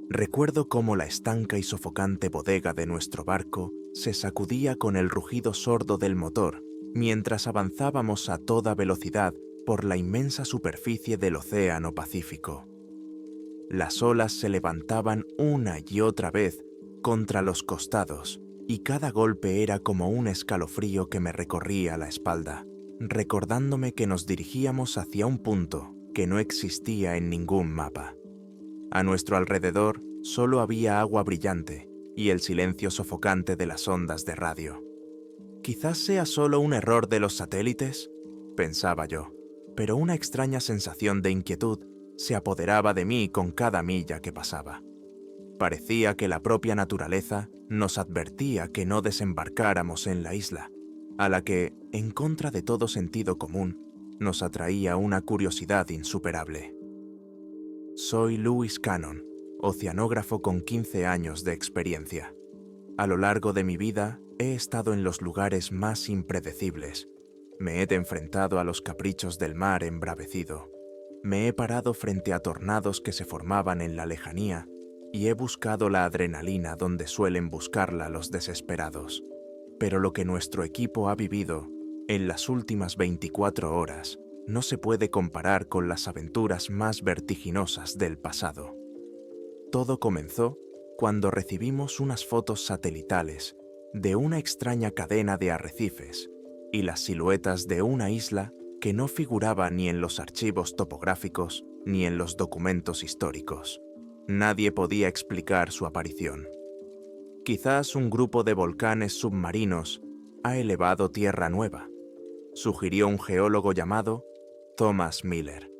Recuerdo cómo la estanca y sofocante bodega de nuestro barco se sacudía con el rugido sordo del motor mientras avanzábamos a toda velocidad por la inmensa superficie del Océano Pacífico. Las olas se levantaban una y otra vez contra los costados y cada golpe era como un escalofrío que me recorría la espalda, recordándome que nos dirigíamos hacia un punto que no existía en ningún mapa. A nuestro alrededor solo había agua brillante y el silencio sofocante de las ondas de radio. Quizás sea solo un error de los satélites, pensaba yo, pero una extraña sensación de inquietud se apoderaba de mí con cada milla que pasaba. Parecía que la propia naturaleza nos advertía que no desembarcáramos en la isla, a la que, en contra de todo sentido común, nos atraía una curiosidad insuperable. Soy Lewis Cannon, oceanógrafo con 15 años de experiencia. A lo largo de mi vida he estado en los lugares más impredecibles. Me he enfrentado a los caprichos del mar embravecido. Me he parado frente a tornados que se formaban en la lejanía y he buscado la adrenalina donde suelen buscarla los desesperados. Pero lo que nuestro equipo ha vivido en las últimas 24 horas no se puede comparar con las aventuras más vertiginosas del pasado. Todo comenzó cuando recibimos unas fotos satelitales de una extraña cadena de arrecifes y las siluetas de una isla que no figuraba ni en los archivos topográficos ni en los documentos históricos. Nadie podía explicar su aparición. Quizás un grupo de volcanes submarinos ha elevado tierra nueva, sugirió un geólogo llamado Thomas Miller.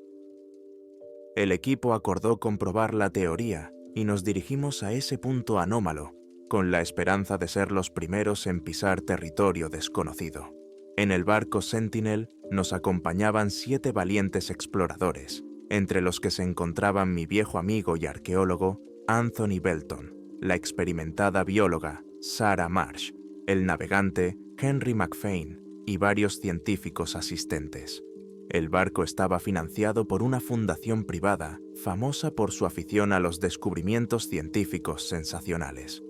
El equipo acordó comprobar la teoría y nos dirigimos a ese punto anómalo, con la esperanza de ser los primeros en pisar territorio desconocido. En el barco Sentinel nos acompañaban 7 valientes exploradores, entre los que se encontraban mi viejo amigo y arqueólogo Anthony Belton, la experimentada bióloga Sarah Marsh, el navegante Henry McFain y varios científicos asistentes. El barco estaba financiado por una fundación privada famosa por su afición a los descubrimientos científicos sensacionales.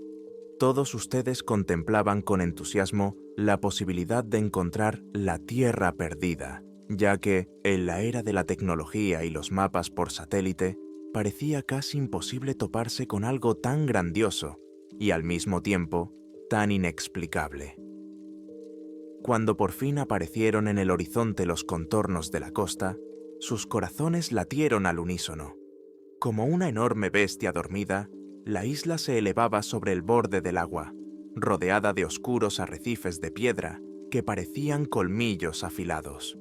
Todos ustedes contemplaban con entusiasmo la posibilidad de encontrar la Tierra perdida, ya que, en la era de la tecnología y los mapas por satélite, parecía casi imposible toparse con algo tan grandioso y, al mismo tiempo, tan inexplicable. Cuando por fin aparecieron en el horizonte los contornos de la costa, sus corazones latieron al unísono. Como una enorme bestia dormida, la isla se elevaba sobre el borde del agua, rodeada de oscuros arrecifes de piedra que parecían colmillos afilados.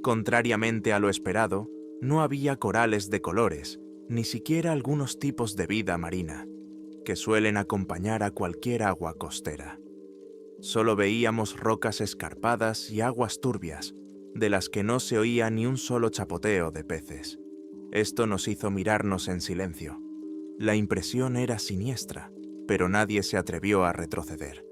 Contrariamente a lo esperado, no había corales de colores, ni siquiera algunos tipos de vida marina, que suelen acompañar a cualquier agua costera. Solo veíamos rocas escarpadas y aguas turbias, de las que no se oía ni un solo chapoteo de peces. Esto nos hizo mirarnos en silencio. La impresión era siniestra, pero nadie se atrevió a retroceder.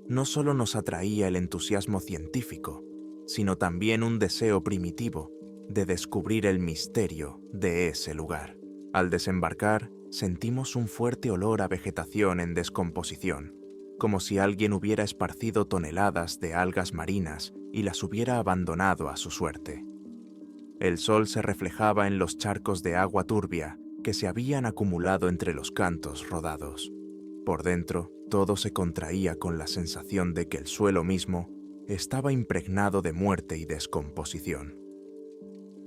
No solo nos atraía el entusiasmo científico, sino también un deseo primitivo de descubrir el misterio de ese lugar. Al desembarcar, sentimos un fuerte olor a vegetación en descomposición, como si alguien hubiera esparcido toneladas de algas marinas y las hubiera abandonado a su suerte. El sol se reflejaba en los charcos de agua turbia que se habían acumulado entre los cantos rodados. Por dentro, todo se contraía con la sensación de que el suelo mismo estaba impregnado de muerte y descomposición.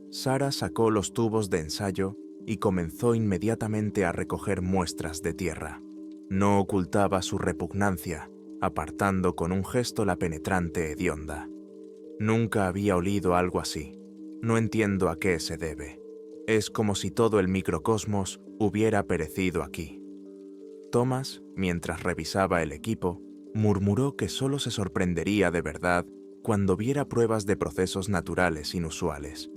Sarah sacó los tubos de ensayo y comenzó inmediatamente a recoger muestras de tierra. No ocultaba su repugnancia, apartando con un gesto la penetrante hedionda. Nunca había olido algo así. No entiendo a qué se debe. Es como si todo el microcosmos hubiera perecido aquí. Thomas, mientras revisaba el equipo, murmuró que solo se sorprendería de verdad cuando viera pruebas de procesos naturales inusuales.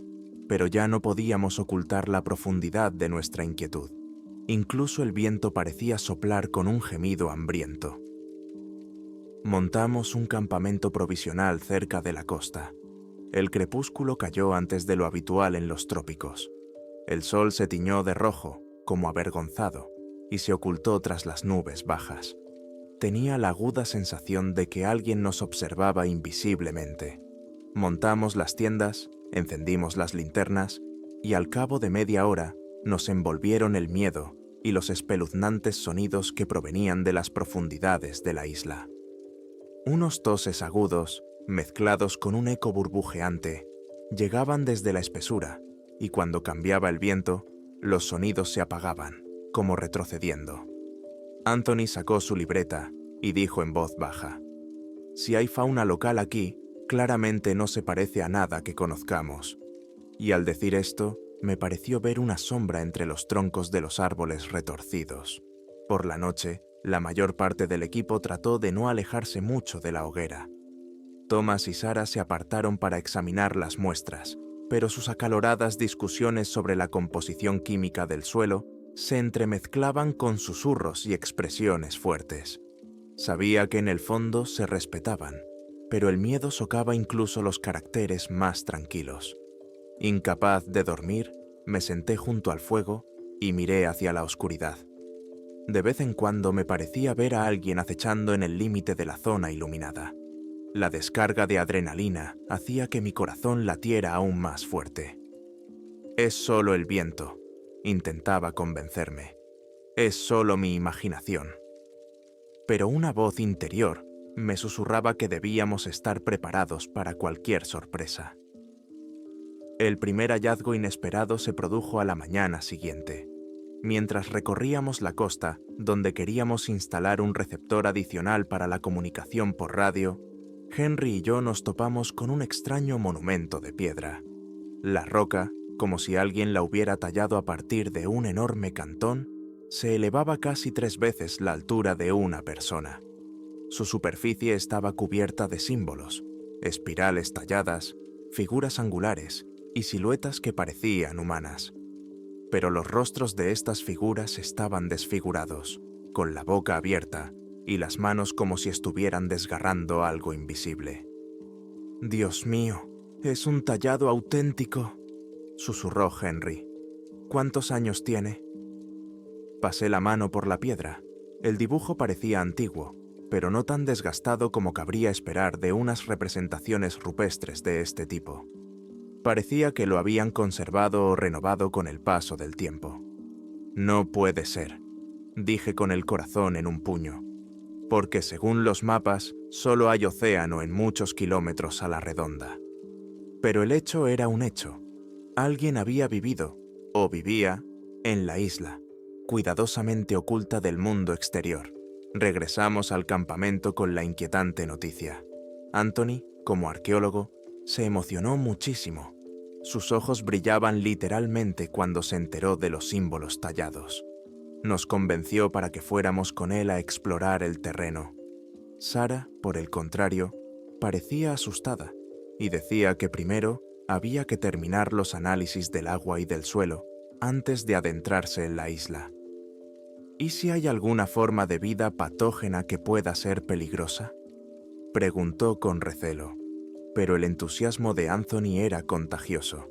Pero ya no podíamos ocultar la profundidad de nuestra inquietud. Incluso el viento parecía soplar con un gemido hambriento. Montamos un campamento provisional cerca de la costa. El crepúsculo cayó antes de lo habitual en los trópicos. El sol se tiñó de rojo, como avergonzado, y se ocultó tras las nubes bajas. Tenía la aguda sensación de que alguien nos observaba invisiblemente. Montamos las tiendas, encendimos las linternas y al cabo de media hora nos envolvieron el miedo y los espeluznantes sonidos que provenían de las profundidades de la isla. Unos toses agudos, mezclados con un eco burbujeante, llegaban desde la espesura y cuando cambiaba el viento, los sonidos se apagaban, como retrocediendo. Anthony sacó su libreta y dijo en voz baja: «Si hay fauna local aquí, claramente no se parece a nada que conozcamos». Y al decir esto, me pareció ver una sombra entre los troncos de los árboles retorcidos. Por la noche, la mayor parte del equipo trató de no alejarse mucho de la hoguera. Thomas y Sarah se apartaron para examinar las muestras, pero sus acaloradas discusiones sobre la composición química del suelo se entremezclaban con susurros y expresiones fuertes. Sabía que en el fondo se respetaban, pero el miedo socava incluso los caracteres más tranquilos. Incapaz de dormir, me senté junto al fuego y miré hacia la oscuridad. De vez en cuando me parecía ver a alguien acechando en el límite de la zona iluminada. La descarga de adrenalina hacía que mi corazón latiera aún más fuerte. «Es solo el viento», intentaba convencerme. «Es solo mi imaginación». Pero una voz interior me susurraba que debíamos estar preparados para cualquier sorpresa. El primer hallazgo inesperado se produjo a la mañana siguiente. Mientras recorríamos la costa, donde queríamos instalar un receptor adicional para la comunicación por radio, Henry y yo nos topamos con un extraño monumento de piedra. La roca, como si alguien la hubiera tallado a partir de un enorme cantón, se elevaba casi 3 veces la altura de una persona. Su superficie estaba cubierta de símbolos, espirales talladas, figuras angulares y siluetas que parecían humanas. Pero los rostros de estas figuras estaban desfigurados, con la boca abierta y las manos como si estuvieran desgarrando algo invisible. «Dios mío, es un tallado auténtico», susurró Henry. «¿Cuántos años tiene?» Pasé la mano por la piedra. El dibujo parecía antiguo, pero no tan desgastado como cabría esperar de unas representaciones rupestres de este tipo. Parecía que lo habían conservado o renovado con el paso del tiempo. «No puede ser», dije con el corazón en un puño, «porque según los mapas solo hay océano en muchos kilómetros a la redonda». Pero el hecho era un hecho. Alguien había vivido, o vivía, en la isla, cuidadosamente oculta del mundo exterior. Regresamos al campamento con la inquietante noticia. Anthony, como arqueólogo, se emocionó muchísimo. Sus ojos brillaban literalmente cuando se enteró de los símbolos tallados. Nos convenció para que fuéramos con él a explorar el terreno. Sarah, por el contrario, parecía asustada y decía que primero había que terminar los análisis del agua y del suelo antes de adentrarse en la isla. ¿Y si hay alguna forma de vida patógena que pueda ser peligrosa?, preguntó con recelo. Pero el entusiasmo de Anthony era contagioso.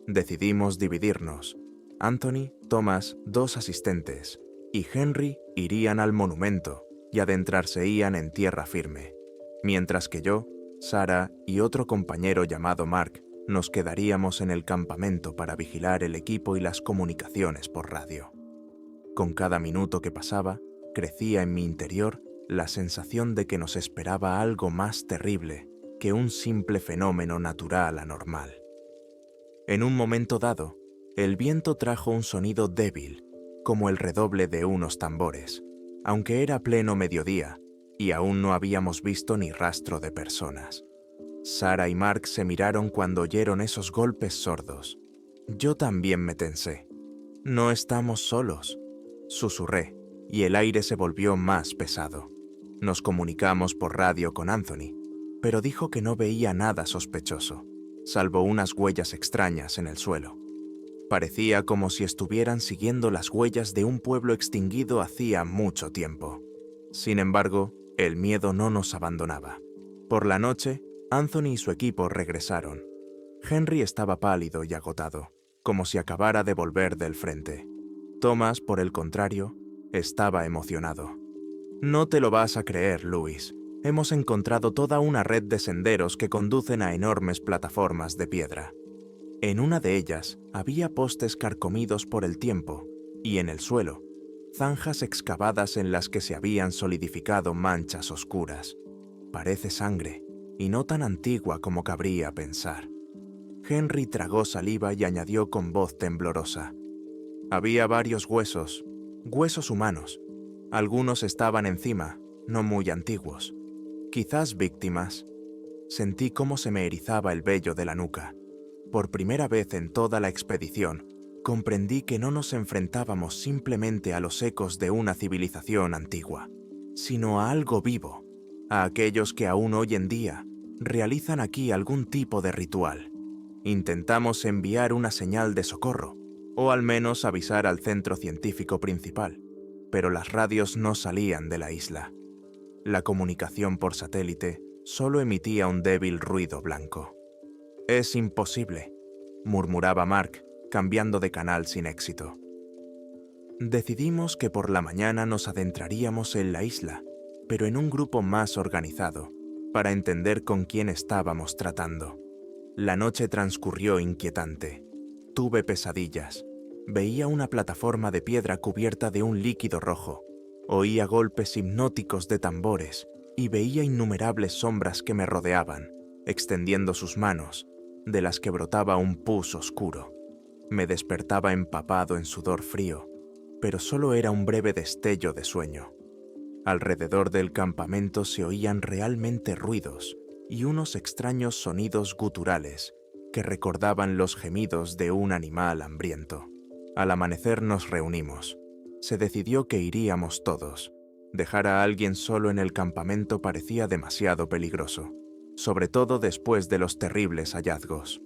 Decidimos dividirnos. Anthony, Thomas, 2 asistentes, y Henry irían al monumento y adentrarseían en tierra firme, mientras que yo, Sarah y otro compañero llamado Mark nos quedaríamos en el campamento para vigilar el equipo y las comunicaciones por radio. Con cada minuto que pasaba, crecía en mi interior la sensación de que nos esperaba algo más terrible que un simple fenómeno natural anormal. En un momento dado, el viento trajo un sonido débil, como el redoble de unos tambores, aunque era pleno mediodía y aún no habíamos visto ni rastro de personas. Sarah y Mark se miraron cuando oyeron esos golpes sordos. Yo también me tensé. «No estamos solos», susurré, y el aire se volvió más pesado. Nos comunicamos por radio con Anthony, pero dijo que no veía nada sospechoso, salvo unas huellas extrañas en el suelo. Parecía como si estuvieran siguiendo las huellas de un pueblo extinguido hacía mucho tiempo. Sin embargo, el miedo no nos abandonaba. Por la noche, Anthony y su equipo regresaron. Henry estaba pálido y agotado, como si acabara de volver del frente. Thomas, por el contrario, Estaba emocionado. No te lo vas a creer, Luis. Hemos encontrado toda una red de senderos que conducen a enormes plataformas de piedra. En una de ellas había postes carcomidos por el tiempo y en el suelo, zanjas excavadas en las que se habían solidificado manchas oscuras. Parece sangre, y no tan antigua como cabría pensar. Henry tragó saliva y añadió con voz temblorosa. Había varios huesos humanos. Algunos estaban encima, no muy antiguos. Quizás víctimas. Sentí cómo se me erizaba el vello de la nuca. Por primera vez en toda la expedición, comprendí que no nos enfrentábamos simplemente a los ecos de una civilización antigua, sino a algo vivo, a aquellos que aún hoy en día realizan aquí algún tipo de ritual. Intentamos enviar una señal de socorro, o al menos avisar al centro científico principal, pero las radios no salían de la isla. La comunicación por satélite solo emitía un débil ruido blanco. «Es imposible», murmuraba Mark, cambiando de canal sin éxito. Decidimos que por la mañana nos adentraríamos en la isla, pero en un grupo más organizado, para entender con quién estábamos tratando. La noche transcurrió inquietante. Tuve pesadillas. Veía una plataforma de piedra cubierta de un líquido rojo. Oía golpes hipnóticos de tambores y veía innumerables sombras que me rodeaban, extendiendo sus manos, de las que brotaba un pus oscuro. Me despertaba empapado en sudor frío, pero solo era un breve destello de sueño. Alrededor del campamento se oían realmente ruidos y unos extraños sonidos guturales que recordaban los gemidos de un animal hambriento. Al amanecer nos reunimos. Se decidió que iríamos todos. Dejar a alguien solo en el campamento parecía demasiado peligroso, sobre todo después de los terribles hallazgos.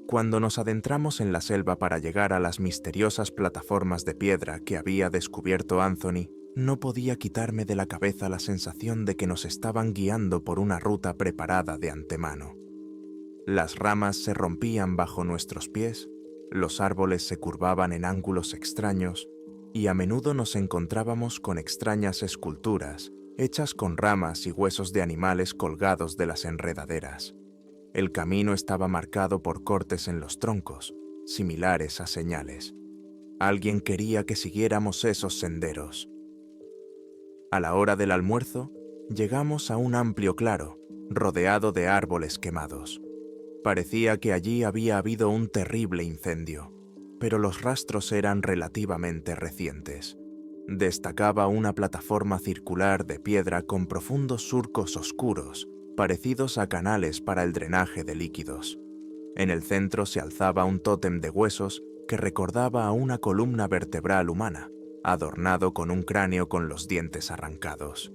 Cuando nos adentramos en la selva para llegar a las misteriosas plataformas de piedra que había descubierto Anthony, no podía quitarme de la cabeza la sensación de que nos estaban guiando por una ruta preparada de antemano. Las ramas se rompían bajo nuestros pies, los árboles se curvaban en ángulos extraños y a menudo nos encontrábamos con extrañas esculturas hechas con ramas y huesos de animales colgados de las enredaderas. El camino estaba marcado por cortes en los troncos, similares a señales. Alguien quería que siguiéramos esos senderos. A la hora del almuerzo, llegamos a un amplio claro, rodeado de árboles quemados. Parecía que allí había habido un terrible incendio, pero los rastros eran relativamente recientes. Destacaba una plataforma circular de piedra con profundos surcos oscuros, parecidos a canales para el drenaje de líquidos. En el centro se alzaba un tótem de huesos que recordaba a una columna vertebral humana, adornado con un cráneo con los dientes arrancados.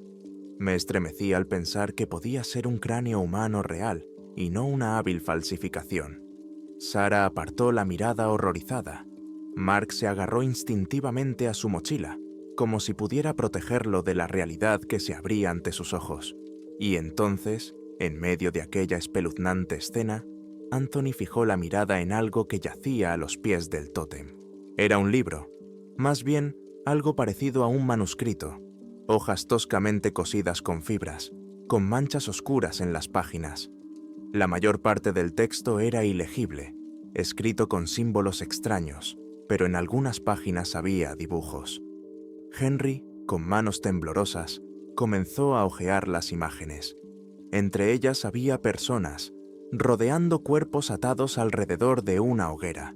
Me estremecí al pensar que podía ser un cráneo humano real y no una hábil falsificación. Sarah apartó la mirada horrorizada. Mark se agarró instintivamente a su mochila, como si pudiera protegerlo de la realidad que se abría ante sus ojos. Y entonces, en medio de aquella espeluznante escena, Anthony fijó la mirada en algo que yacía a los pies del tótem. Era un libro, más bien algo parecido a un manuscrito, hojas toscamente cosidas con fibras, con manchas oscuras en las páginas. La mayor parte del texto era ilegible, escrito con símbolos extraños, pero en algunas páginas había dibujos. Henry, con manos temblorosas, comenzó a hojear las imágenes. Entre ellas había personas, rodeando cuerpos atados alrededor de una hoguera,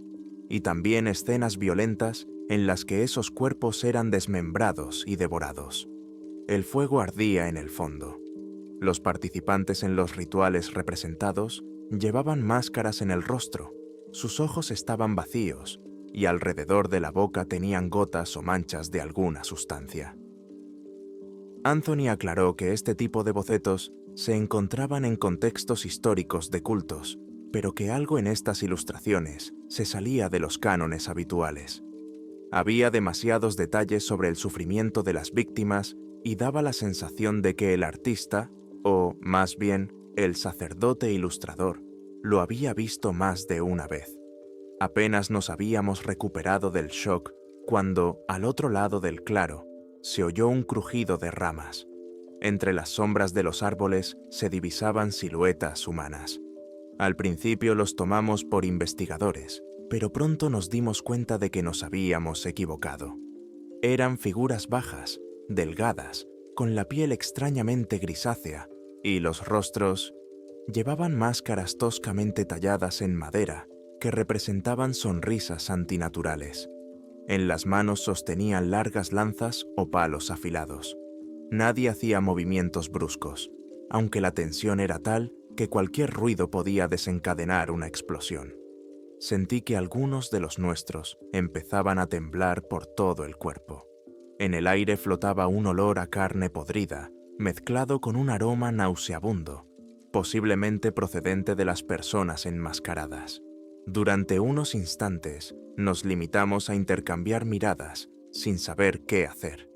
y también escenas violentas en las que esos cuerpos eran desmembrados y devorados. El fuego ardía en el fondo. Los participantes en los rituales representados llevaban máscaras en el rostro, sus ojos estaban vacíos y alrededor de la boca tenían gotas o manchas de alguna sustancia. Anthony aclaró que este tipo de bocetos se encontraban en contextos históricos de cultos, pero que algo en estas ilustraciones se salía de los cánones habituales. Había demasiados detalles sobre el sufrimiento de las víctimas y daba la sensación de que el artista, o más bien el sacerdote ilustrador, lo había visto más de una vez. Apenas nos habíamos recuperado del shock cuando, al otro lado del claro, se oyó un crujido de ramas. Entre las sombras de los árboles se divisaban siluetas humanas. Al principio los tomamos por investigadores, pero pronto nos dimos cuenta de que nos habíamos equivocado. Eran figuras bajas, delgadas, con la piel extrañamente grisácea, y los rostros llevaban máscaras toscamente talladas en madera que representaban sonrisas antinaturales. En las manos sostenían largas lanzas o palos afilados. Nadie hacía movimientos bruscos, aunque la tensión era tal que cualquier ruido podía desencadenar una explosión. Sentí que algunos de los nuestros empezaban a temblar por todo el cuerpo. En el aire flotaba un olor a carne podrida, mezclado con un aroma nauseabundo, posiblemente procedente de las personas enmascaradas. Durante unos instantes nos limitamos a intercambiar miradas sin saber qué hacer.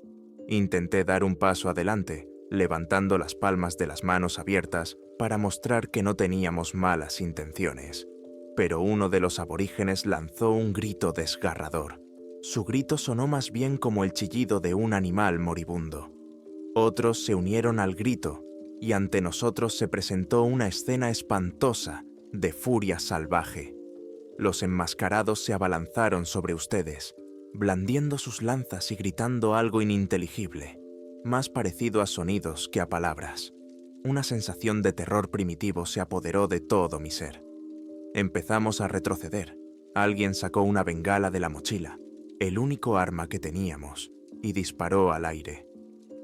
Intenté dar un paso adelante, levantando las palmas de las manos abiertas para mostrar que no teníamos malas intenciones. Pero uno de los aborígenes lanzó un grito desgarrador. Su grito sonó más bien como el chillido de un animal moribundo. Otros se unieron al grito, y ante nosotros se presentó una escena espantosa de furia salvaje. Los enmascarados se abalanzaron sobre ustedes, blandiendo sus lanzas y gritando algo ininteligible, más parecido a sonidos que a palabras. Una sensación de terror primitivo se apoderó de todo mi ser. Empezamos a retroceder. Alguien sacó una bengala de la mochila, el único arma que teníamos, y disparó al aire.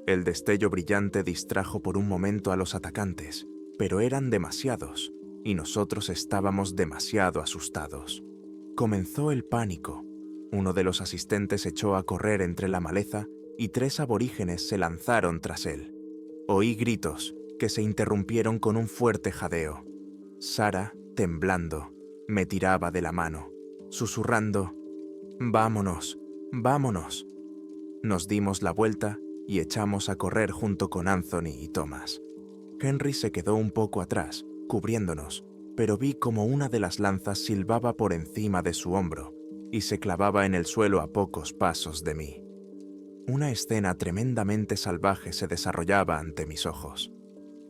El destello brillante distrajo por un momento a los atacantes, pero eran demasiados, y nosotros estábamos demasiado asustados. Comenzó el pánico. Uno de los asistentes echó a correr entre la maleza y 3 aborígenes se lanzaron tras él. Oí gritos que se interrumpieron con un fuerte jadeo. Sara, temblando, me tiraba de la mano, susurrando: «Vámonos, vámonos». Nos dimos la vuelta y echamos a correr junto con Anthony y Thomas. Henry se quedó un poco atrás, cubriéndonos, pero vi como una de las lanzas silbaba por encima de su hombro y se clavaba en el suelo a pocos pasos de mí. Una escena tremendamente salvaje se desarrollaba ante mis ojos.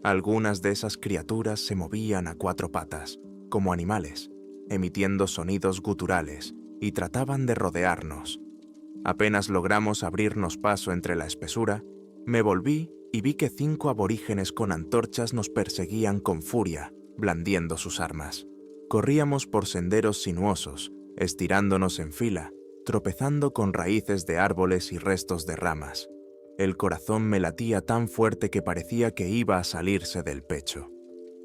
Algunas de esas criaturas se movían a 4 patas, como animales, emitiendo sonidos guturales, y trataban de rodearnos. Apenas logramos abrirnos paso entre la espesura, me volví y vi que 5 aborígenes con antorchas nos perseguían con furia, blandiendo sus armas. Corríamos por senderos sinuosos, estirándonos en fila, tropezando con raíces de árboles y restos de ramas. El corazón me latía tan fuerte que parecía que iba a salirse del pecho.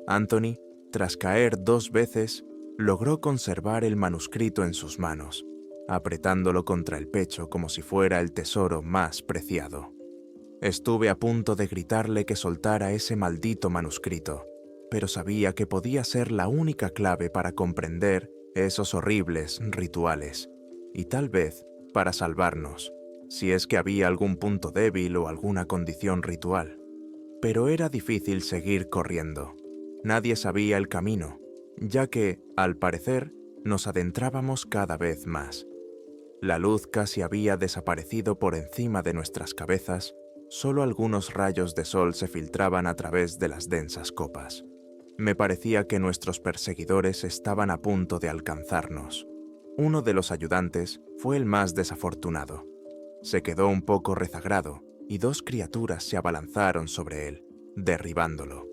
Anthony, tras caer 2 veces, logró conservar el manuscrito en sus manos, apretándolo contra el pecho como si fuera el tesoro más preciado. Estuve a punto de gritarle que soltara ese maldito manuscrito, pero sabía que podía ser la única clave para comprender esos horribles rituales, y tal vez para salvarnos, si es que había algún punto débil o alguna condición ritual. Pero era difícil seguir corriendo. Nadie sabía el camino, ya que, al parecer, nos adentrábamos cada vez más. La luz casi había desaparecido por encima de nuestras cabezas, solo algunos rayos de sol se filtraban a través de las densas copas. Me parecía que nuestros perseguidores estaban a punto de alcanzarnos. Uno de los ayudantes fue el más desafortunado. Se quedó un poco rezagrado y 2 criaturas se abalanzaron sobre él, derribándolo.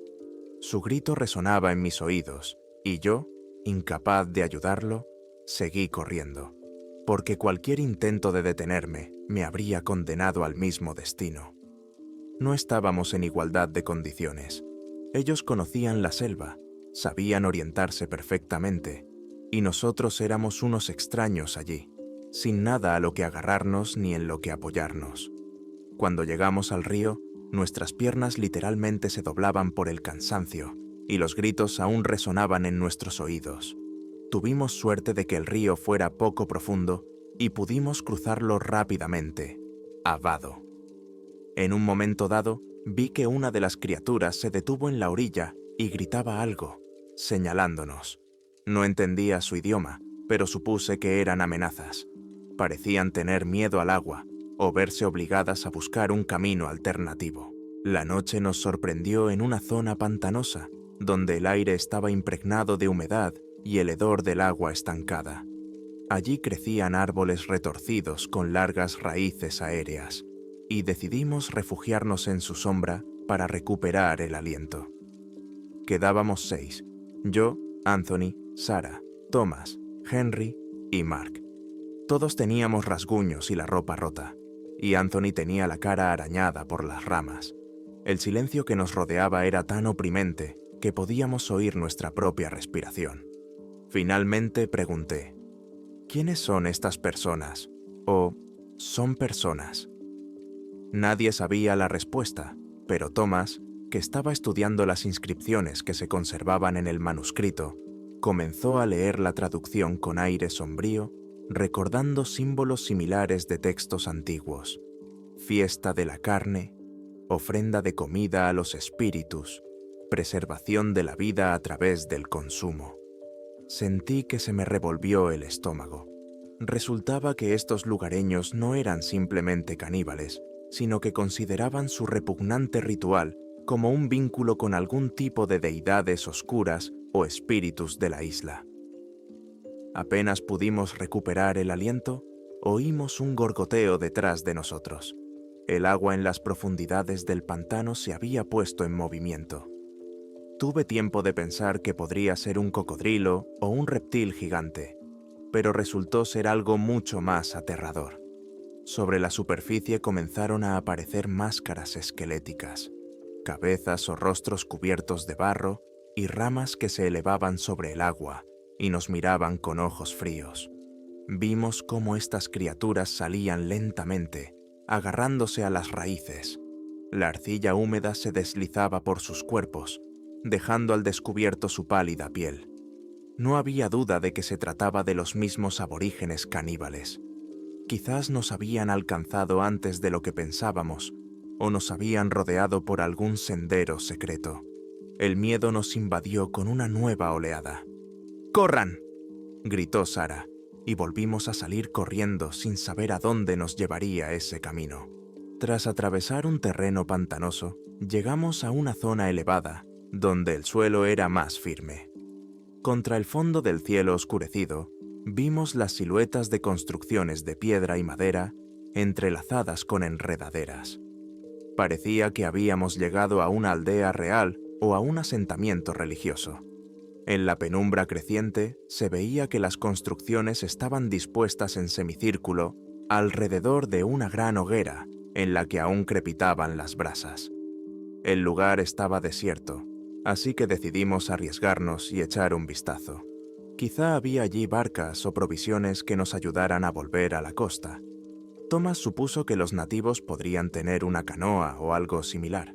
Su grito resonaba en mis oídos y yo, incapaz de ayudarlo, seguí corriendo, porque cualquier intento de detenerme me habría condenado al mismo destino. No estábamos en igualdad de condiciones. Ellos conocían la selva, sabían orientarse perfectamente, y nosotros éramos unos extraños allí, sin nada a lo que agarrarnos ni en lo que apoyarnos. Cuando llegamos al río, nuestras piernas literalmente se doblaban por el cansancio, y los gritos aún resonaban en nuestros oídos. Tuvimos suerte de que el río fuera poco profundo y pudimos cruzarlo rápidamente, a vado. En un momento dado, vi que una de las criaturas se detuvo en la orilla y gritaba algo, señalándonos. No entendía su idioma, pero supuse que eran amenazas. Parecían tener miedo al agua o verse obligadas a buscar un camino alternativo. La noche nos sorprendió en una zona pantanosa, donde el aire estaba impregnado de humedad y el hedor del agua estancada. Allí crecían árboles retorcidos con largas raíces aéreas, y decidimos refugiarnos en su sombra para recuperar el aliento. Quedábamos 6, yo, Anthony, Sarah, Thomas, Henry y Mark. Todos teníamos rasguños y la ropa rota, y Anthony tenía la cara arañada por las ramas. El silencio que nos rodeaba era tan oprimente que podíamos oír nuestra propia respiración. Finalmente pregunté, ¿quiénes son estas personas? ¿O son personas? Nadie sabía la respuesta, pero Thomas, que estaba estudiando las inscripciones que se conservaban en el manuscrito, comenzó a leer la traducción con aire sombrío, recordando símbolos similares de textos antiguos: fiesta de la carne, ofrenda de comida a los espíritus, preservación de la vida a través del consumo. Sentí que se me revolvió el estómago. Resultaba que estos lugareños no eran simplemente caníbales, sino que consideraban su repugnante ritual como un vínculo con algún tipo de deidades oscuras o espíritus de la isla. Apenas pudimos recuperar el aliento, oímos un gorgoteo detrás de nosotros. El agua en las profundidades del pantano se había puesto en movimiento. Tuve tiempo de pensar que podría ser un cocodrilo o un reptil gigante, pero resultó ser algo mucho más aterrador. Sobre la superficie comenzaron a aparecer máscaras esqueléticas, cabezas o rostros cubiertos de barro y ramas que se elevaban sobre el agua y nos miraban con ojos fríos. Vimos cómo estas criaturas salían lentamente, agarrándose a las raíces. La arcilla húmeda se deslizaba por sus cuerpos, dejando al descubierto su pálida piel. No había duda de que se trataba de los mismos aborígenes caníbales. Quizás nos habían alcanzado antes de lo que pensábamos, o nos habían rodeado por algún sendero secreto. El miedo nos invadió con una nueva oleada. ¡Corran!, gritó Sarah, y volvimos a salir corriendo sin saber a dónde nos llevaría ese camino. Tras atravesar un terreno pantanoso, llegamos a una zona elevada, donde el suelo era más firme. Contra el fondo del cielo oscurecido, vimos las siluetas de construcciones de piedra y madera entrelazadas con enredaderas. Parecía que habíamos llegado a una aldea real o a un asentamiento religioso. En la penumbra creciente se veía que las construcciones estaban dispuestas en semicírculo alrededor de una gran hoguera en la que aún crepitaban las brasas. El lugar estaba desierto, así que decidimos arriesgarnos y echar un vistazo. Quizá había allí barcas o provisiones que nos ayudaran a volver a la costa. Thomas supuso que los nativos podrían tener una canoa o algo similar.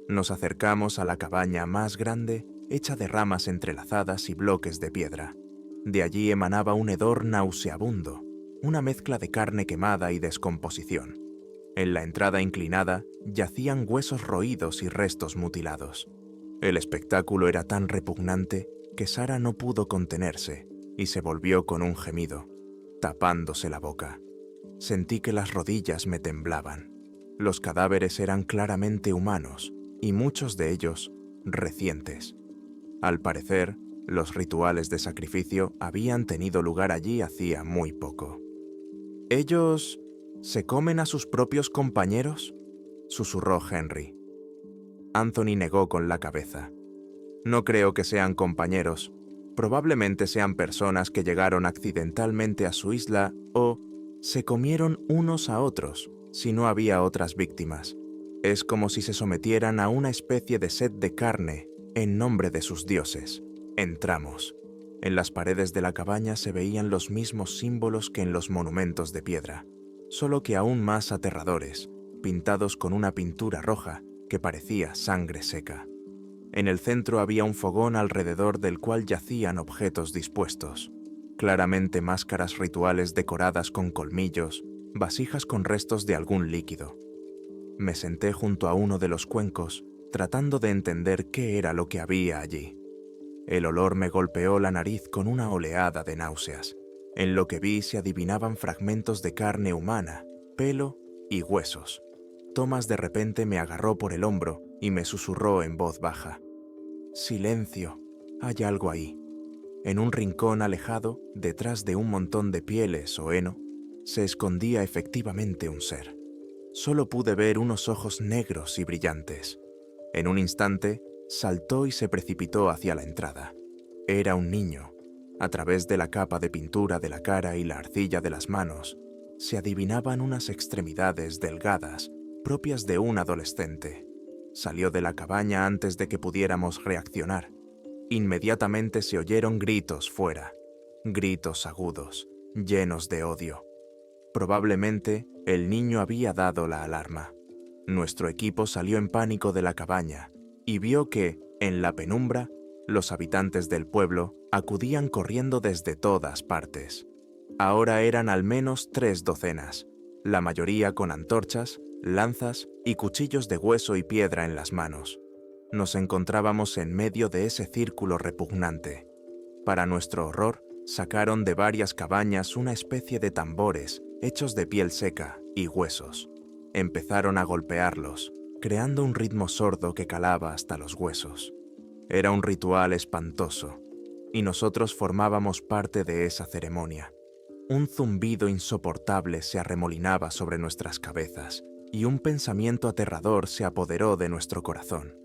Nos acercamos a la cabaña más grande, hecha de ramas entrelazadas y bloques de piedra. De allí emanaba un hedor nauseabundo, una mezcla de carne quemada y descomposición. En la entrada inclinada yacían huesos roídos y restos mutilados. El espectáculo era tan repugnante que Sarah no pudo contenerse y se volvió con un gemido, tapándose la boca. Sentí que las rodillas me temblaban. Los cadáveres eran claramente humanos y muchos de ellos recientes. Al parecer, los rituales de sacrificio habían tenido lugar allí hacía muy poco. ¿Ellos se comen a sus propios compañeros?, susurró Henry. Anthony negó con la cabeza. No creo que sean compañeros. Probablemente sean personas que llegaron accidentalmente a su isla o se comieron unos a otros si no había otras víctimas. Es como si se sometieran a una especie de sed de carne en nombre de sus dioses. Entramos. En las paredes de la cabaña se veían los mismos símbolos que en los monumentos de piedra, solo que aún más aterradores, pintados con una pintura roja que parecía sangre seca. En el centro había un fogón alrededor del cual yacían objetos dispuestos, claramente máscaras rituales decoradas con colmillos, vasijas con restos de algún líquido. Me senté junto a uno de los cuencos, tratando de entender qué era lo que había allí. El olor me golpeó la nariz con una oleada de náuseas. En lo que vi se adivinaban fragmentos de carne humana, pelo y huesos. Thomas de repente me agarró por el hombro y me susurró en voz baja: «Silencio, hay algo ahí». En un rincón alejado, detrás de un montón de pieles o heno, se escondía efectivamente un ser. Solo pude ver unos ojos negros y brillantes. En un instante, saltó y se precipitó hacia la entrada. Era un niño. A través de la capa de pintura de la cara y la arcilla de las manos, se adivinaban unas extremidades delgadas, propias de un adolescente. Salió de la cabaña antes de que pudiéramos reaccionar. Inmediatamente se oyeron gritos fuera, gritos agudos, llenos de odio. Probablemente el niño había dado la alarma. Nuestro equipo salió en pánico de la cabaña y vio que, en la penumbra, los habitantes del pueblo acudían corriendo desde todas partes. Ahora eran al menos 3 docenas, la mayoría con antorchas, lanzas y cuchillos de hueso y piedra en las manos. Nos encontrábamos en medio de ese círculo repugnante. Para nuestro horror, sacaron de varias cabañas una especie de tambores hechos de piel seca y huesos. Empezaron a golpearlos, creando un ritmo sordo que calaba hasta los huesos. Era un ritual espantoso, y nosotros formábamos parte de esa ceremonia. Un zumbido insoportable se arremolinaba sobre nuestras cabezas, y un pensamiento aterrador se apoderó de nuestro corazón.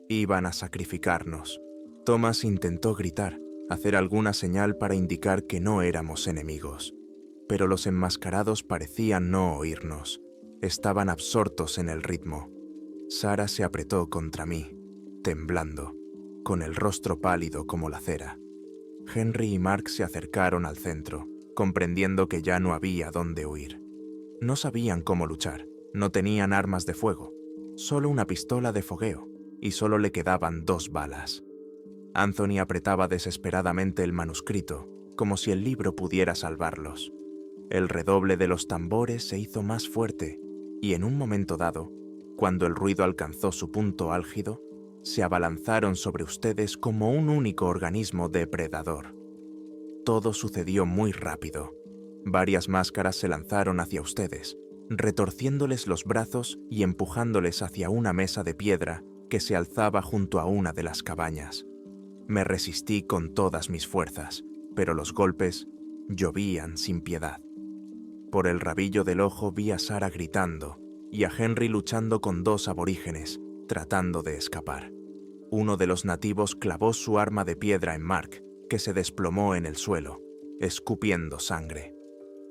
Iban a sacrificarnos. Thomas intentó gritar, hacer alguna señal para indicar que no éramos enemigos. Pero los enmascarados parecían no oírnos. Estaban absortos en el ritmo. Sarah se apretó contra mí, temblando, con el rostro pálido como la cera. Henry y Mark se acercaron al centro, comprendiendo que ya no había dónde huir. No sabían cómo luchar, no tenían armas de fuego, solo una pistola de fogueo, y solo le quedaban 2 balas. Anthony apretaba desesperadamente el manuscrito, como si el libro pudiera salvarlos. El redoble de los tambores se hizo más fuerte, y en un momento dado, cuando el ruido alcanzó su punto álgido, se abalanzaron sobre ustedes como un único organismo depredador. Todo sucedió muy rápido. Varias máscaras se lanzaron hacia ustedes, retorciéndoles los brazos y empujándoles hacia una mesa de piedra que se alzaba junto a una de las cabañas. Me resistí con todas mis fuerzas, pero los golpes llovían sin piedad. Por el rabillo del ojo vi a Sarah gritando y a Henry luchando con 2 aborígenes, tratando de escapar. Uno de los nativos clavó su arma de piedra en Mark, que se desplomó en el suelo, escupiendo sangre.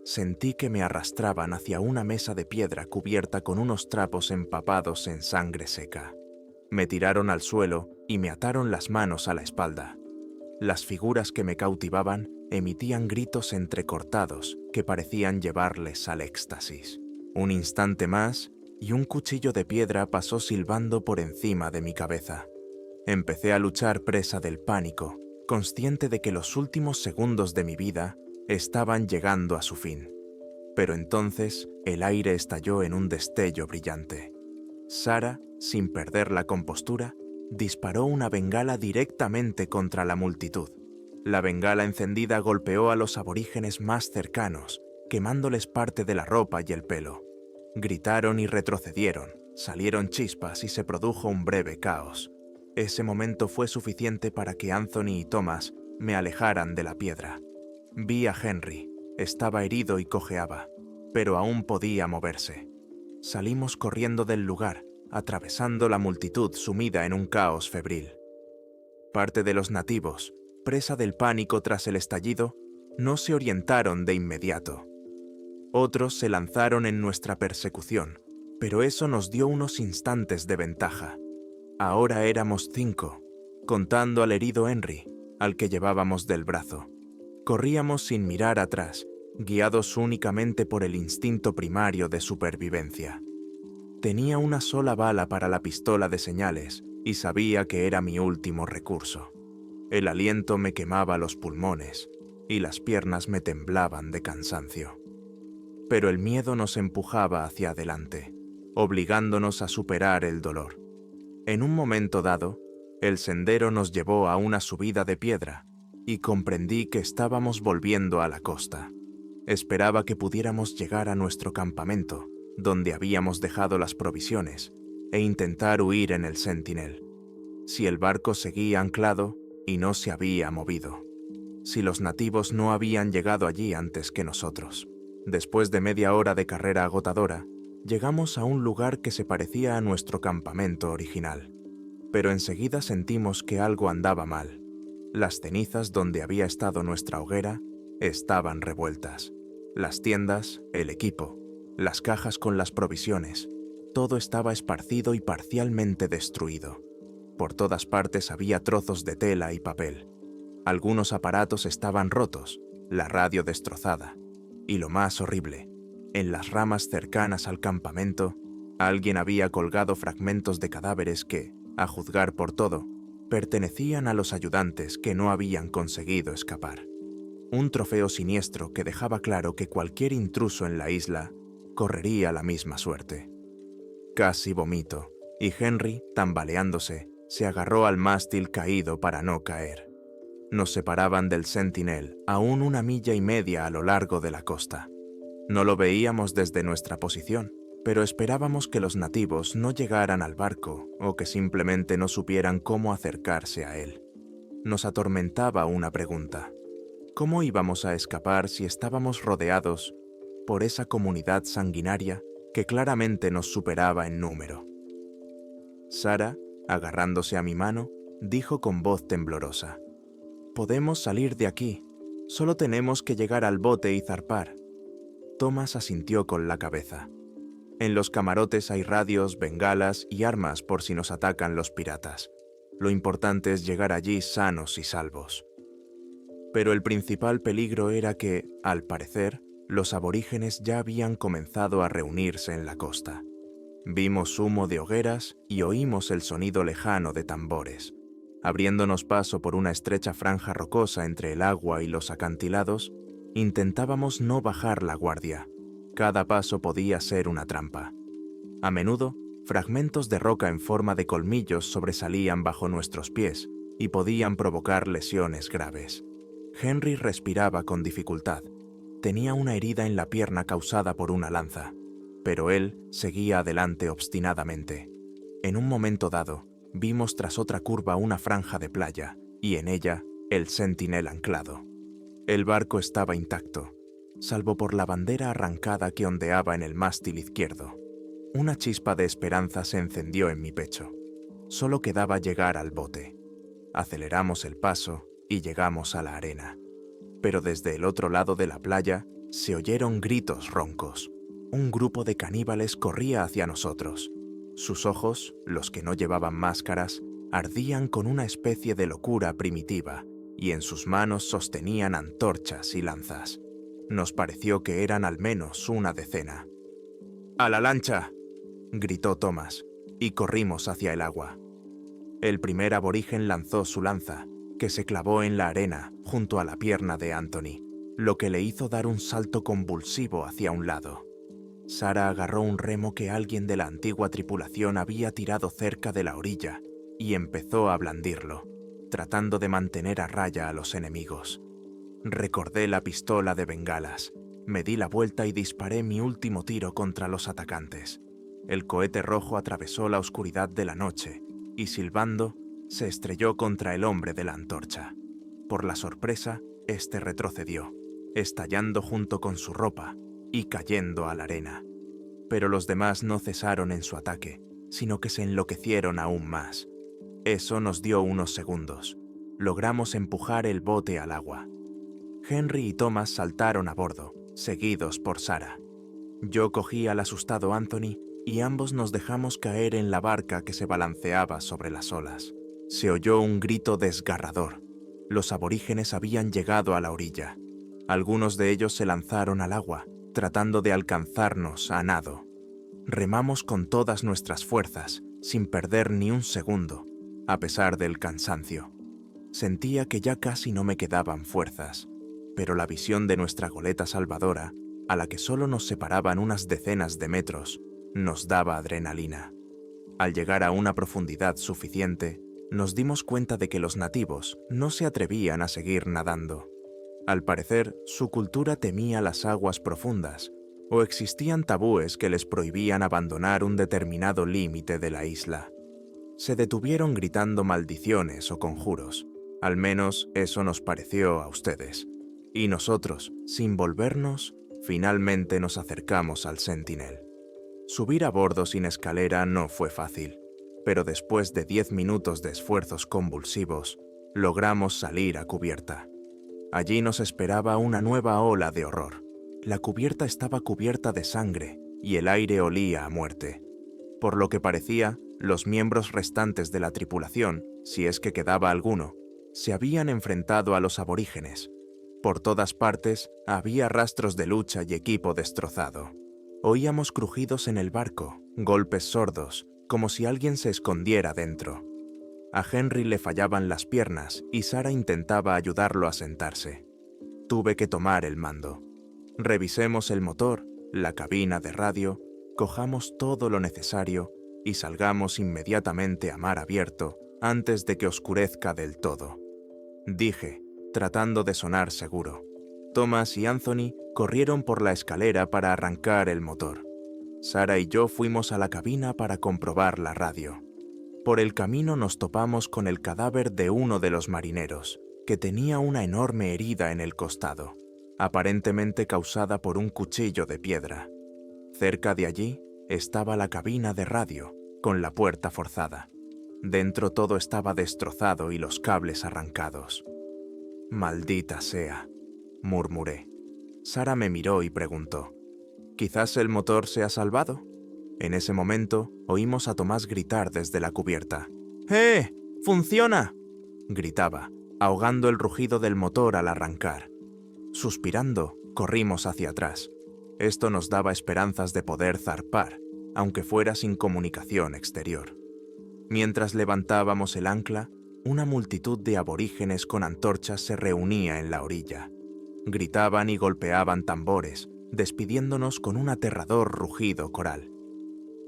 Sentí que me arrastraban hacia una mesa de piedra cubierta con unos trapos empapados en sangre seca. Me tiraron al suelo y me ataron las manos a la espalda. Las figuras que me cautivaban emitían gritos entrecortados que parecían llevarles al éxtasis. Un instante más y un cuchillo de piedra pasó silbando por encima de mi cabeza. Empecé a luchar presa del pánico, consciente de que los últimos segundos de mi vida estaban llegando a su fin. Pero entonces el aire estalló en un destello brillante. Sarah, sin perder la compostura, disparó una bengala directamente contra la multitud. La bengala encendida golpeó a los aborígenes más cercanos, quemándoles parte de la ropa y el pelo. Gritaron y retrocedieron, salieron chispas y se produjo un breve caos. Ese momento fue suficiente para que Anthony y Thomas me alejaran de la piedra. Vi a Henry, estaba herido y cojeaba, pero aún podía moverse. Salimos corriendo del lugar, atravesando la multitud sumida en un caos febril. Parte de los nativos, presa del pánico tras el estallido, no se orientaron de inmediato. Otros se lanzaron en nuestra persecución, pero eso nos dio unos instantes de ventaja. Ahora éramos 5, contando al herido Henry, al que llevábamos del brazo. Corríamos sin mirar atrás, guiados únicamente por el instinto primario de supervivencia. Tenía una sola bala para la pistola de señales y sabía que era mi último recurso. El aliento me quemaba los pulmones y las piernas me temblaban de cansancio. Pero el miedo nos empujaba hacia adelante, obligándonos a superar el dolor. En un momento dado, el sendero nos llevó a una subida de piedra y comprendí que estábamos volviendo a la costa. Esperaba que pudiéramos llegar a nuestro campamento, donde habíamos dejado las provisiones, e intentar huir en el Sentinel. Si el barco seguía anclado y no se había movido. Si los nativos no habían llegado allí antes que nosotros. Después de media hora de carrera agotadora, llegamos a un lugar que se parecía a nuestro campamento original. Pero enseguida sentimos que algo andaba mal. Las cenizas donde había estado nuestra hoguera estaban revueltas. Las tiendas, el equipo, las cajas con las provisiones, todo estaba esparcido y parcialmente destruido. Por todas partes había trozos de tela y papel. Algunos aparatos estaban rotos, la radio destrozada. Y lo más horrible, en las ramas cercanas al campamento, alguien había colgado fragmentos de cadáveres que, a juzgar por todo, pertenecían a los ayudantes que no habían conseguido escapar. Un trofeo siniestro que dejaba claro que cualquier intruso en la isla correría la misma suerte. Casi vomito, y Henry, tambaleándose, se agarró al mástil caído para no caer. Nos separaban del Sentinel aún 1,5 millas a lo largo de la costa. No lo veíamos desde nuestra posición, pero esperábamos que los nativos no llegaran al barco o que simplemente no supieran cómo acercarse a él. Nos atormentaba una pregunta. ¿Cómo íbamos a escapar si estábamos rodeados por esa comunidad sanguinaria que claramente nos superaba en número? Sara, agarrándose a mi mano, dijo con voz temblorosa: «Podemos salir de aquí. Solo tenemos que llegar al bote y zarpar». Thomas asintió con la cabeza. En los camarotes hay radios, bengalas y armas por si nos atacan los piratas. Lo importante es llegar allí sanos y salvos. Pero el principal peligro era que, al parecer, los aborígenes ya habían comenzado a reunirse en la costa. Vimos humo de hogueras y oímos el sonido lejano de tambores. Abriéndonos paso por una estrecha franja rocosa entre el agua y los acantilados, intentábamos no bajar la guardia. Cada paso podía ser una trampa. A menudo, fragmentos de roca en forma de colmillos sobresalían bajo nuestros pies y podían provocar lesiones graves. Henry respiraba con dificultad. Tenía una herida en la pierna causada por una lanza, pero él seguía adelante obstinadamente. En un momento dado, vimos tras otra curva una franja de playa y en ella el Sentinel anclado. El barco estaba intacto, salvo por la bandera arrancada que ondeaba en el mástil izquierdo. Una chispa de esperanza se encendió en mi pecho. Solo quedaba llegar al bote. Aceleramos el paso y llegamos a la arena. Pero desde el otro lado de la playa se oyeron gritos roncos. Un grupo de caníbales corría hacia nosotros. Sus ojos, los que no llevaban máscaras, ardían con una especie de locura primitiva y en sus manos sostenían antorchas y lanzas. Nos pareció que eran al menos una decena. «¡A la lancha!», gritó Thomas, y corrimos hacia el agua. El primer aborigen lanzó su lanza, que se clavó en la arena junto a la pierna de Anthony, lo que le hizo dar un salto convulsivo hacia un lado. Sara agarró un remo que alguien de la antigua tripulación había tirado cerca de la orilla y empezó a blandirlo, tratando de mantener a raya a los enemigos. Recordé la pistola de bengalas, me di la vuelta y disparé mi último tiro contra los atacantes. El cohete rojo atravesó la oscuridad de la noche y, silbando, se estrelló contra el hombre de la antorcha. Por la sorpresa, este retrocedió, estallando junto con su ropa y cayendo a la arena. Pero los demás no cesaron en su ataque, sino que se enloquecieron aún más. Eso nos dio unos segundos. Logramos empujar el bote al agua. Henry y Thomas saltaron a bordo, seguidos por Sara. Yo cogí al asustado Anthony y ambos nos dejamos caer en la barca que se balanceaba sobre las olas. Se oyó un grito desgarrador. Los aborígenes habían llegado a la orilla. Algunos de ellos se lanzaron al agua, tratando de alcanzarnos a nado. Remamos con todas nuestras fuerzas, sin perder ni un segundo, a pesar del cansancio. Sentía que ya casi no me quedaban fuerzas, pero la visión de nuestra goleta salvadora, a la que solo nos separaban unas decenas de metros, nos daba adrenalina. Al llegar a una profundidad suficiente, nos dimos cuenta de que los nativos no se atrevían a seguir nadando. Al parecer, su cultura temía las aguas profundas, o existían tabúes que les prohibían abandonar un determinado límite de la isla. Se detuvieron gritando maldiciones o conjuros. Al menos eso nos pareció a ustedes. Y nosotros, sin volvernos, finalmente nos acercamos al Sentinel. Subir a bordo sin escalera no fue fácil, pero después de 10 minutos de esfuerzos convulsivos, logramos salir a cubierta. Allí nos esperaba una nueva ola de horror. La cubierta estaba cubierta de sangre y el aire olía a muerte. Por lo que parecía, los miembros restantes de la tripulación, si es que quedaba alguno, se habían enfrentado a los aborígenes. Por todas partes había rastros de lucha y equipo destrozado. Oíamos crujidos en el barco, golpes sordos, como si alguien se escondiera dentro. A Henry le fallaban las piernas y Sarah intentaba ayudarlo a sentarse. Tuve que tomar el mando. Revisemos el motor, la cabina de radio, cojamos todo lo necesario y salgamos inmediatamente a mar abierto antes de que oscurezca del todo. Dije, tratando de sonar seguro. Thomas y Anthony corrieron por la escalera para arrancar el motor. Sarah y yo fuimos a la cabina para comprobar la radio. Por el camino nos topamos con el cadáver de uno de los marineros, que tenía una enorme herida en el costado, aparentemente causada por un cuchillo de piedra. Cerca de allí estaba la cabina de radio, con la puerta forzada. Dentro todo estaba destrozado y los cables arrancados. «Maldita sea», murmuré. Sarah me miró y preguntó, «¿Quizás el motor se ha salvado?» En ese momento, oímos a Tomás gritar desde la cubierta. «¡Eh! ¡Funciona!», gritaba, ahogando el rugido del motor al arrancar. Suspirando, corrimos hacia atrás. Esto nos daba esperanzas de poder zarpar, aunque fuera sin comunicación exterior. Mientras levantábamos el ancla, una multitud de aborígenes con antorchas se reunía en la orilla. Gritaban y golpeaban tambores, despidiéndonos con un aterrador rugido coral.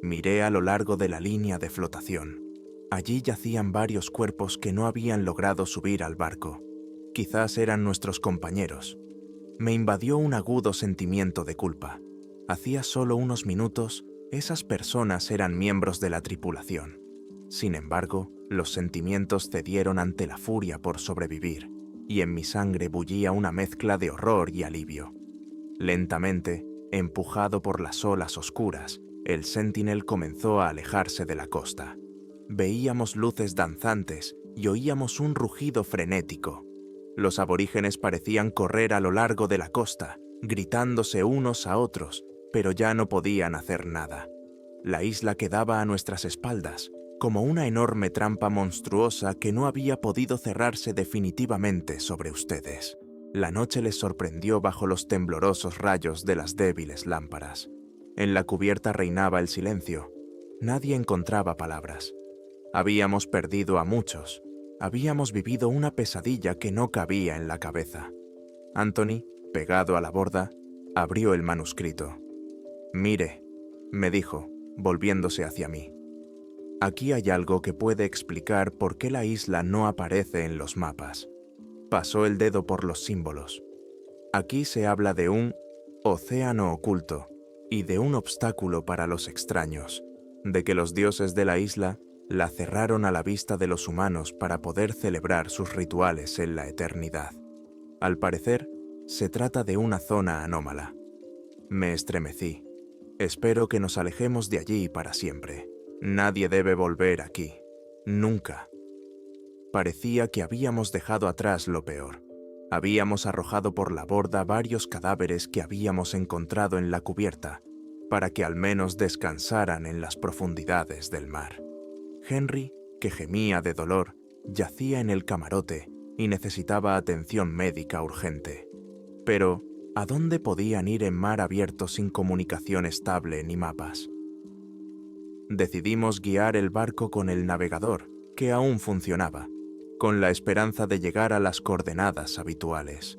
Miré a lo largo de la línea de flotación. Allí yacían varios cuerpos que no habían logrado subir al barco. Quizás eran nuestros compañeros. Me invadió un agudo sentimiento de culpa. Hacía solo unos minutos, esas personas eran miembros de la tripulación. Sin embargo, los sentimientos cedieron ante la furia por sobrevivir, y en mi sangre bullía una mezcla de horror y alivio. Lentamente, empujado por las olas oscuras, el Sentinel comenzó a alejarse de la costa. Veíamos luces danzantes y oíamos un rugido frenético. Los aborígenes parecían correr a lo largo de la costa, gritándose unos a otros, pero ya no podían hacer nada. La isla quedaba a nuestras espaldas, como una enorme trampa monstruosa que no había podido cerrarse definitivamente sobre ustedes. La noche les sorprendió bajo los temblorosos rayos de las débiles lámparas. En la cubierta reinaba el silencio. Nadie encontraba palabras. Habíamos perdido a muchos. Habíamos vivido una pesadilla que no cabía en la cabeza. Anthony, pegado a la borda, abrió el manuscrito. «Mire», me dijo, volviéndose hacia mí. «Aquí hay algo que puede explicar por qué la isla no aparece en los mapas». Pasó el dedo por los símbolos. «Aquí se habla de un océano oculto y de un obstáculo para los extraños, de que los dioses de la isla la cerraron a la vista de los humanos para poder celebrar sus rituales en la eternidad. Al parecer, se trata de una zona anómala». Me estremecí. «Espero que nos alejemos de allí para siempre. Nadie debe volver aquí. Nunca». Parecía que habíamos dejado atrás lo peor. Habíamos arrojado por la borda varios cadáveres que habíamos encontrado en la cubierta, para que al menos descansaran en las profundidades del mar. Henry, que gemía de dolor, yacía en el camarote y necesitaba atención médica urgente. Pero, ¿a dónde podían ir en mar abierto sin comunicación estable ni mapas? Decidimos guiar el barco con el navegador, que aún funcionaba, con la esperanza de llegar a las coordenadas habituales.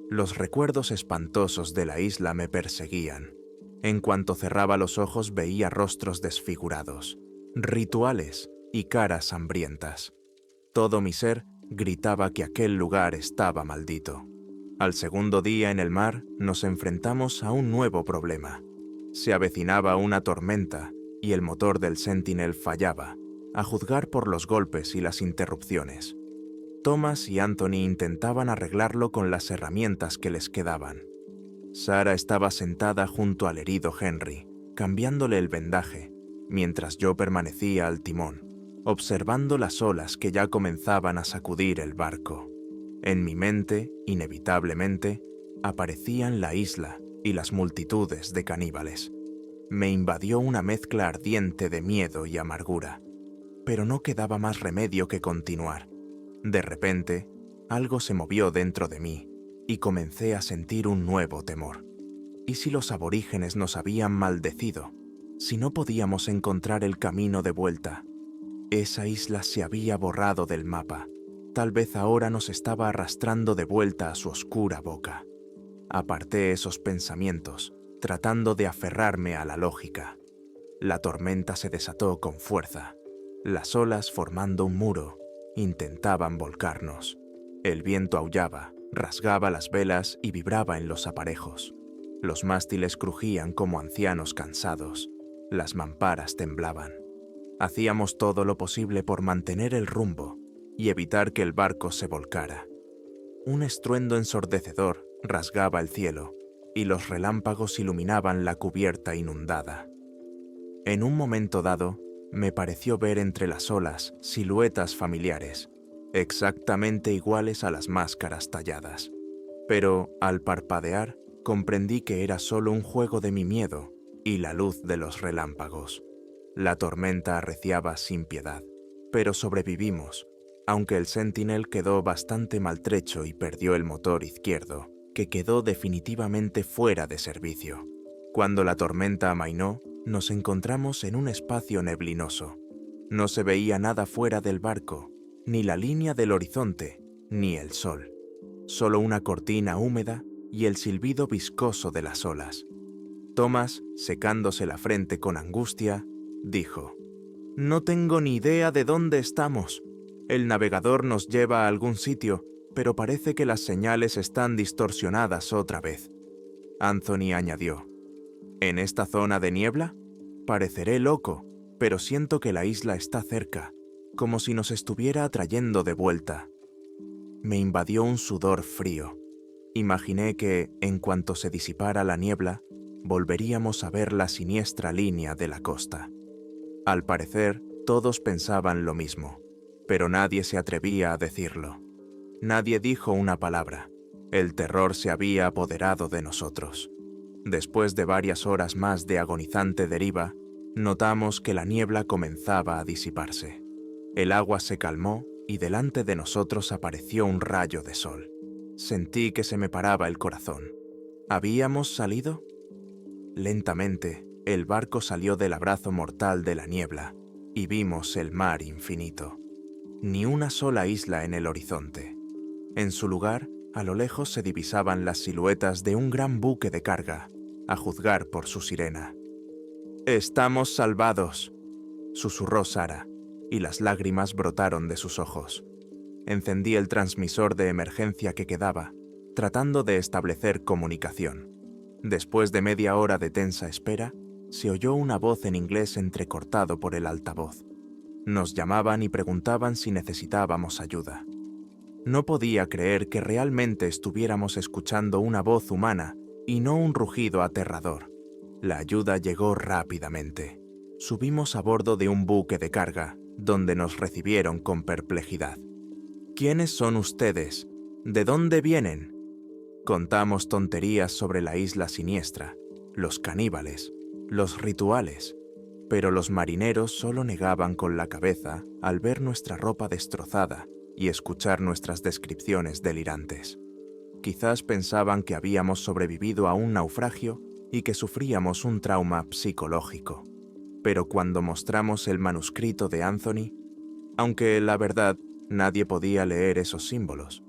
Los recuerdos espantosos de la isla me perseguían. En cuanto cerraba los ojos veía rostros desfigurados, rituales y caras hambrientas. Todo mi ser gritaba que aquel lugar estaba maldito. Al segundo día en el mar nos enfrentamos a un nuevo problema. Se avecinaba una tormenta y el motor del Sentinel fallaba, a juzgar por los golpes y las interrupciones. Thomas y Anthony intentaban arreglarlo con las herramientas que les quedaban. Sarah estaba sentada junto al herido Henry, cambiándole el vendaje, mientras yo permanecía al timón, observando las olas que ya comenzaban a sacudir el barco. En mi mente, inevitablemente, aparecían la isla y las multitudes de caníbales. Me invadió una mezcla ardiente de miedo y amargura, pero no quedaba más remedio que continuar. De repente, algo se movió dentro de mí y comencé a sentir un nuevo temor. ¿Y si los aborígenes nos habían maldecido? ¿Si no podíamos encontrar el camino de vuelta? Esa isla se había borrado del mapa. Tal vez ahora nos estaba arrastrando de vuelta a su oscura boca. Aparté esos pensamientos, tratando de aferrarme a la lógica. La tormenta se desató con fuerza. Las olas, formando un muro, intentaban volcarnos. El viento aullaba, rasgaba las velas y vibraba en los aparejos. Los mástiles crujían como ancianos cansados. Las mamparas temblaban. Hacíamos todo lo posible por mantener el rumbo y evitar que el barco se volcara. Un estruendo ensordecedor rasgaba el cielo y los relámpagos iluminaban la cubierta inundada. En un momento dado, me pareció ver entre las olas siluetas familiares, exactamente iguales a las máscaras talladas. Pero, al parpadear, comprendí que era solo un juego de mi miedo y la luz de los relámpagos. La tormenta arreciaba sin piedad, pero sobrevivimos, aunque el Sentinel quedó bastante maltrecho y perdió el motor izquierdo, que quedó definitivamente fuera de servicio. Cuando la tormenta amainó, nos encontramos en un espacio neblinoso. No se veía nada fuera del barco, ni la línea del horizonte, ni el sol. Solo una cortina húmeda y el silbido viscoso de las olas. Thomas, secándose la frente con angustia, dijo: «No tengo ni idea de dónde estamos. El navegador nos lleva a algún sitio, pero parece que las señales están distorsionadas otra vez». Anthony añadió: «¿En esta zona de niebla? Pareceré loco, pero siento que la isla está cerca, como si nos estuviera atrayendo de vuelta». Me invadió un sudor frío. Imaginé que, en cuanto se disipara la niebla, volveríamos a ver la siniestra línea de la costa. Al parecer, todos pensaban lo mismo, pero nadie se atrevía a decirlo. Nadie dijo una palabra. El terror se había apoderado de nosotros. Después de varias horas más de agonizante deriva, notamos que la niebla comenzaba a disiparse. El agua se calmó y delante de nosotros apareció un rayo de sol. Sentí que se me paraba el corazón. ¿Habíamos salido? Lentamente, el barco salió del abrazo mortal de la niebla y vimos el mar infinito. Ni una sola isla en el horizonte. En su lugar, a lo lejos se divisaban las siluetas de un gran buque de carga, a juzgar por su sirena. «Estamos salvados», susurró Sarah, y las lágrimas brotaron de sus ojos. Encendí el transmisor de emergencia que quedaba, tratando de establecer comunicación. Después de media hora de tensa espera, se oyó una voz en inglés entrecortado por el altavoz. Nos llamaban y preguntaban si necesitábamos ayuda. No podía creer que realmente estuviéramos escuchando una voz humana y no un rugido aterrador. La ayuda llegó rápidamente. Subimos a bordo de un buque de carga, donde nos recibieron con perplejidad. «¿Quiénes son ustedes? ¿De dónde vienen?» Contamos tonterías sobre la isla siniestra, los caníbales, los rituales, pero los marineros solo negaban con la cabeza al ver nuestra ropa destrozada y escuchar nuestras descripciones delirantes. Quizás pensaban que habíamos sobrevivido a un naufragio y que sufríamos un trauma psicológico. Pero cuando mostramos el manuscrito de Anthony, aunque la verdad nadie podía leer esos símbolos,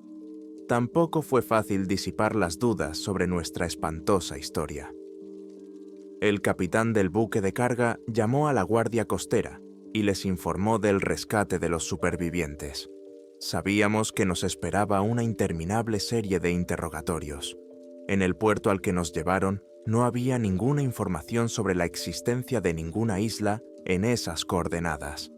tampoco fue fácil disipar las dudas sobre nuestra espantosa historia. El capitán del buque de carga llamó a la guardia costera y les informó del rescate de los supervivientes. Sabíamos que nos esperaba una interminable serie de interrogatorios. En el puerto al que nos llevaron no había ninguna información sobre la existencia de ninguna isla en esas coordenadas.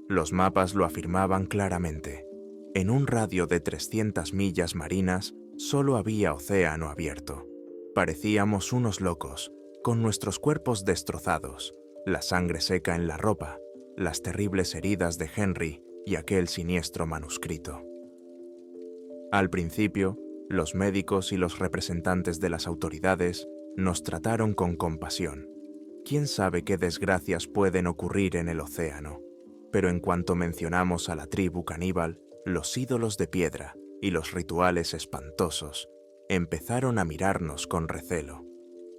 Los mapas lo afirmaban claramente. En un radio de 300 millas marinas solo había océano abierto. Parecíamos unos locos, con nuestros cuerpos destrozados, la sangre seca en la ropa, las terribles heridas de Henry y aquel siniestro manuscrito. Al principio, los médicos y los representantes de las autoridades nos trataron con compasión. ¿Quién sabe qué desgracias pueden ocurrir en el océano? Pero en cuanto mencionamos a la tribu caníbal, los ídolos de piedra y los rituales espantosos, empezaron a mirarnos con recelo.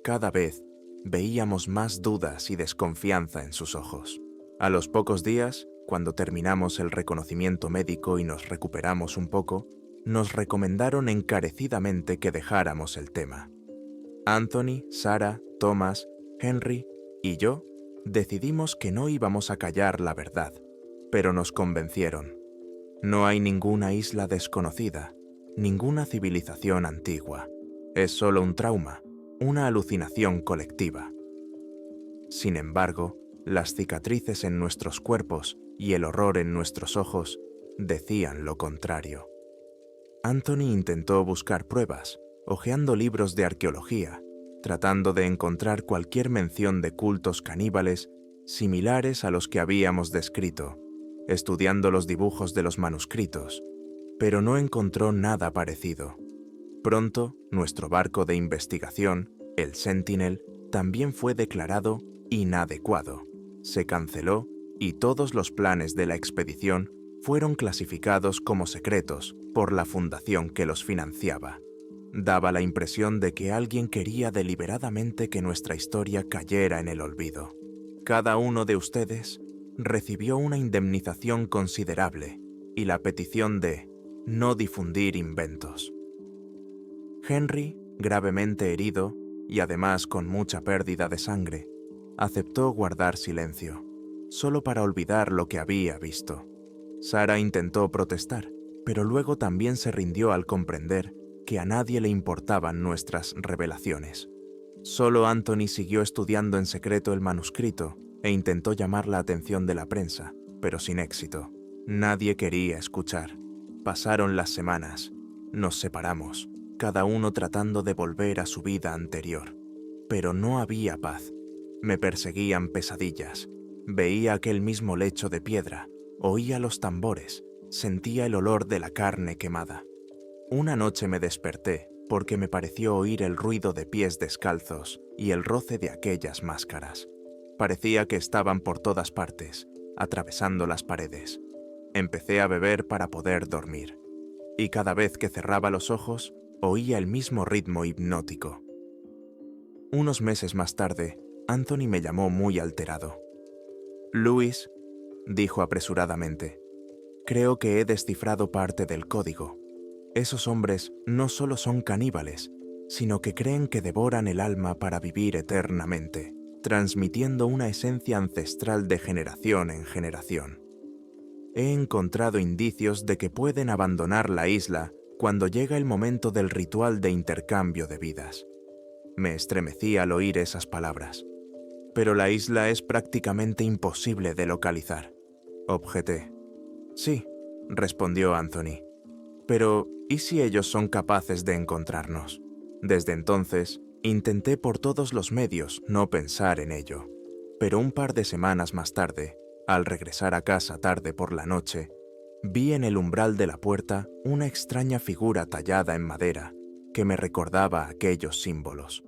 Cada vez veíamos más dudas y desconfianza en sus ojos. A los pocos días, cuando terminamos el reconocimiento médico y nos recuperamos un poco, nos recomendaron encarecidamente que dejáramos el tema. Anthony, Sarah, Thomas, Henry y yo decidimos que no íbamos a callar la verdad, pero nos convencieron. No hay ninguna isla desconocida, ninguna civilización antigua. Es solo un trauma, una alucinación colectiva. Sin embargo, las cicatrices en nuestros cuerpos y el horror en nuestros ojos decían lo contrario. Anthony intentó buscar pruebas, hojeando libros de arqueología, tratando de encontrar cualquier mención de cultos caníbales similares a los que habíamos descrito, estudiando los dibujos de los manuscritos, pero no encontró nada parecido. Pronto, nuestro barco de investigación, el Sentinel, también fue declarado inadecuado. Se canceló y todos los planes de la expedición fueron clasificados como secretos por la fundación que los financiaba. Daba la impresión de que alguien quería deliberadamente que nuestra historia cayera en el olvido. Cada uno de ustedes recibió una indemnización considerable y la petición de no difundir inventos. Henry, gravemente herido y además con mucha pérdida de sangre, aceptó guardar silencio, solo para olvidar lo que había visto. Sarah intentó protestar, pero luego también se rindió al comprender que a nadie le importaban nuestras revelaciones. Solo Anthony siguió estudiando en secreto el manuscrito e intentó llamar la atención de la prensa, pero sin éxito. Nadie quería escuchar. Pasaron las semanas. Nos separamos, cada uno tratando de volver a su vida anterior. Pero no había paz. Me perseguían pesadillas. Veía aquel mismo lecho de piedra, oía los tambores, sentía el olor de la carne quemada. Una noche me desperté porque me pareció oír el ruido de pies descalzos y el roce de aquellas máscaras. Parecía que estaban por todas partes, atravesando las paredes. Empecé a beber para poder dormir, y cada vez que cerraba los ojos, oía el mismo ritmo hipnótico. Unos meses más tarde, Anthony me llamó muy alterado. «Louis», dijo apresuradamente, «creo que he descifrado parte del código. Esos hombres no solo son caníbales, sino que creen que devoran el alma para vivir eternamente, transmitiendo una esencia ancestral de generación en generación. He encontrado indicios de que pueden abandonar la isla cuando llega el momento del ritual de intercambio de vidas». Me estremecí al oír esas palabras. «Pero la isla es prácticamente imposible de localizar», objeté. «Sí», respondió Anthony. «Pero, ¿y si ellos son capaces de encontrarnos?» Desde entonces, intenté por todos los medios no pensar en ello. Pero un par de semanas más tarde, al regresar a casa tarde por la noche, vi en el umbral de la puerta una extraña figura tallada en madera que me recordaba aquellos símbolos.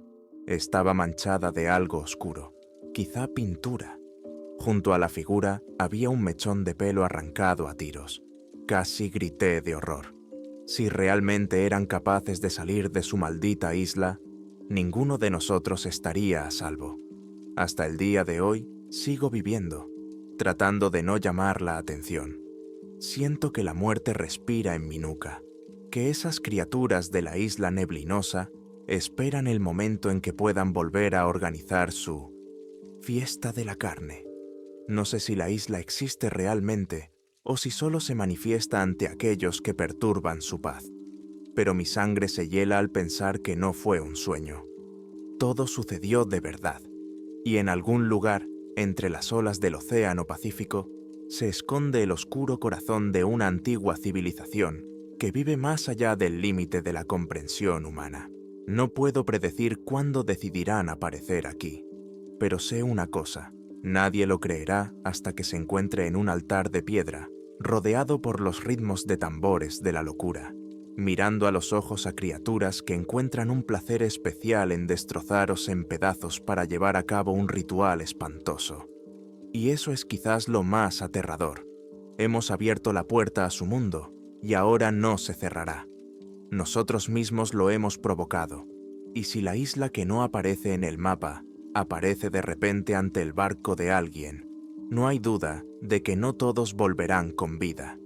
Estaba manchada de algo oscuro, quizá pintura. Junto a la figura había un mechón de pelo arrancado a tiros. Casi grité de horror. Si realmente eran capaces de salir de su maldita isla, ninguno de nosotros estaría a salvo. Hasta el día de hoy sigo viviendo, tratando de no llamar la atención. Siento que la muerte respira en mi nuca, que esas criaturas de la isla neblinosa esperan el momento en que puedan volver a organizar su fiesta de la carne. No sé si la isla existe realmente o si solo se manifiesta ante aquellos que perturban su paz. Pero mi sangre se hiela al pensar que no fue un sueño. Todo sucedió de verdad, y en algún lugar, entre las olas del Océano Pacífico, se esconde el oscuro corazón de una antigua civilización que vive más allá del límite de la comprensión humana. No puedo predecir cuándo decidirán aparecer aquí, pero sé una cosa: nadie lo creerá hasta que se encuentre en un altar de piedra, rodeado por los ritmos de tambores de la locura, mirando a los ojos a criaturas que encuentran un placer especial en destrozaros en pedazos para llevar a cabo un ritual espantoso. Y eso es quizás lo más aterrador. Hemos abierto la puerta a su mundo, y ahora no se cerrará. Nosotros mismos lo hemos provocado, y si la isla que no aparece en el mapa aparece de repente ante el barco de alguien, no hay duda de que no todos volverán con vida.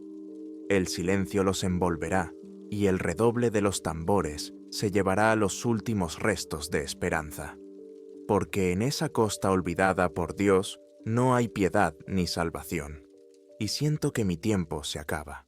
El silencio los envolverá, y el redoble de los tambores se llevará a los últimos restos de esperanza. Porque en esa costa olvidada por Dios no hay piedad ni salvación, y siento que mi tiempo se acaba.